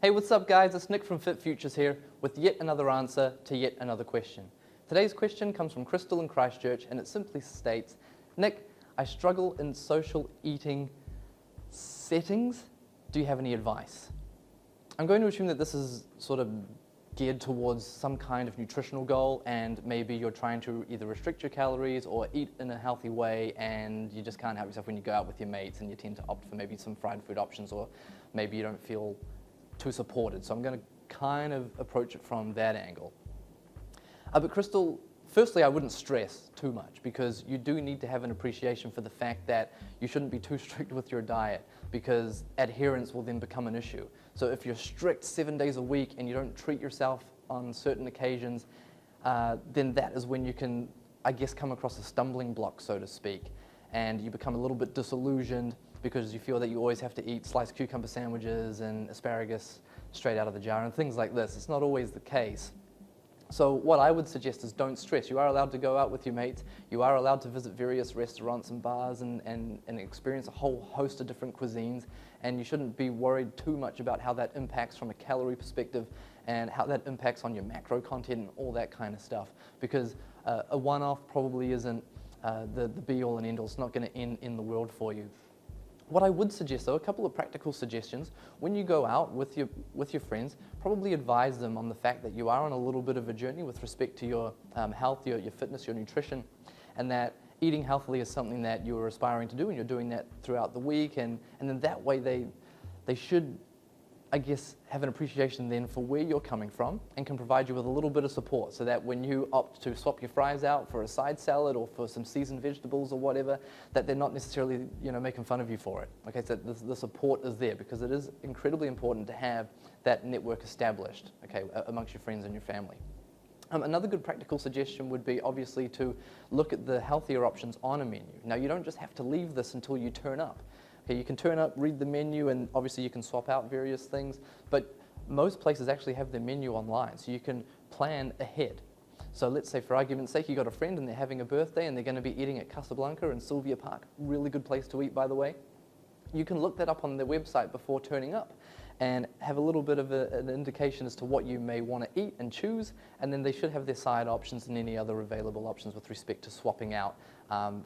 Hey, what's up guys? It's Nick from Fit Futures here with yet another answer to yet another question. Today's question comes from Crystal in Christchurch and it simply states, Nick, I struggle in social eating settings. Do you have any advice? I'm going to assume that this is sort of geared towards some kind of nutritional goal, and maybe you're trying to either restrict your calories or eat in a healthy way, and you just can't help yourself when you go out with your mates and you tend to opt for maybe some fried food options, or maybe you don't feel too supported. So I'm going to kind of approach it from that angle. But Crystal, firstly, I wouldn't stress too much, because you do need to have an appreciation for the fact that you shouldn't be too strict with your diet, because adherence will then become an issue. So if you're strict 7 days a week and you don't treat yourself on certain occasions, then that is when you can, I guess, come across a stumbling block, so to speak, and you become a little bit disillusioned because you feel that you always have to eat sliced cucumber sandwiches and asparagus straight out of the jar and things like this. It's not always the case. So what I would suggest is don't stress. You are allowed to go out with your mates. You are allowed to visit various restaurants and bars and experience a whole host of different cuisines. And you shouldn't be worried too much about how that impacts from a calorie perspective and how that impacts on your macro content and all that kind of stuff. Because a one-off probably isn't the be-all and end-all. It's not going to end in the world for you. What I would suggest, though, a couple of practical suggestions. When you go out with your friends, probably advise them on the fact that you are on a little bit of a journey with respect to your health, your fitness, your nutrition, and that eating healthily is something that you are aspiring to do, and you're doing that throughout the week, and then that way they should, I guess, have an appreciation then for where you're coming from and can provide you with a little bit of support, so that when you opt to swap your fries out for a side salad or for some seasoned vegetables or whatever, that they're not necessarily, making fun of you for it. Okay, so the support is there, because it is incredibly important to have that network established, okay, amongst your friends and your family. Another good practical suggestion would be obviously to look at the healthier options on a menu. Now, you don't just have to leave this until you turn up. Okay, you can turn up, read the menu, and obviously you can swap out various things, but most places actually have their menu online, so you can plan ahead. So let's say, for argument's sake, you got a friend and they're having a birthday and they're going to be eating at Casablanca in Sylvia Park. Really good place to eat, by the way. You can look that up on their website before turning up and have a little bit of an indication as to what you may want to eat and choose, and then they should have their side options and any other available options with respect to swapping out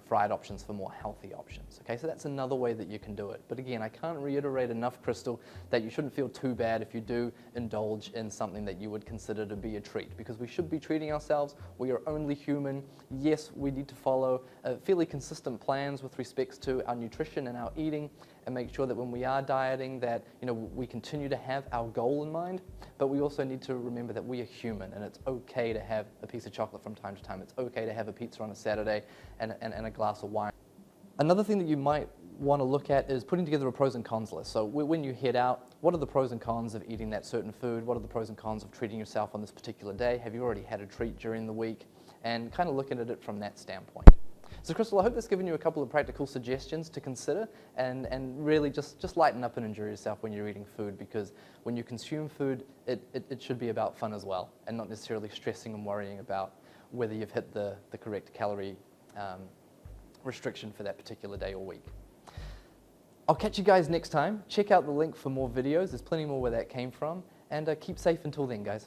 fried options for more healthy options. Okay, so that's another way that you can do it. But again, I can't reiterate enough, Crystal, that you shouldn't feel too bad if you do indulge in something that you would consider to be a treat, because we should be treating ourselves. We are only human. Yes, we need to follow fairly consistent plans with respects to our nutrition and our eating, and make sure that when we are dieting that we continue to have our goal in mind, but we also need to remember that we are human, and it's okay to have a piece of chocolate from time to time. It's okay to have a pizza on a Saturday and a glass of wine. Another thing that you might want to look at is putting together a pros and cons list. So when you head out, what are the pros and cons of eating that certain food? What are the pros and cons of treating yourself on this particular day? Have you already had a treat during the week? And kind of looking at it from that standpoint. So Crystal, I hope that's given you a couple of practical suggestions to consider, and really just lighten up and enjoy yourself when you're eating food, because when you consume food, it should be about fun as well, and not necessarily stressing and worrying about whether you've hit the correct calorie restriction for that particular day or week. I'll catch you guys next time. Check out the link for more videos. There's plenty more where that came from, and keep safe until then, guys.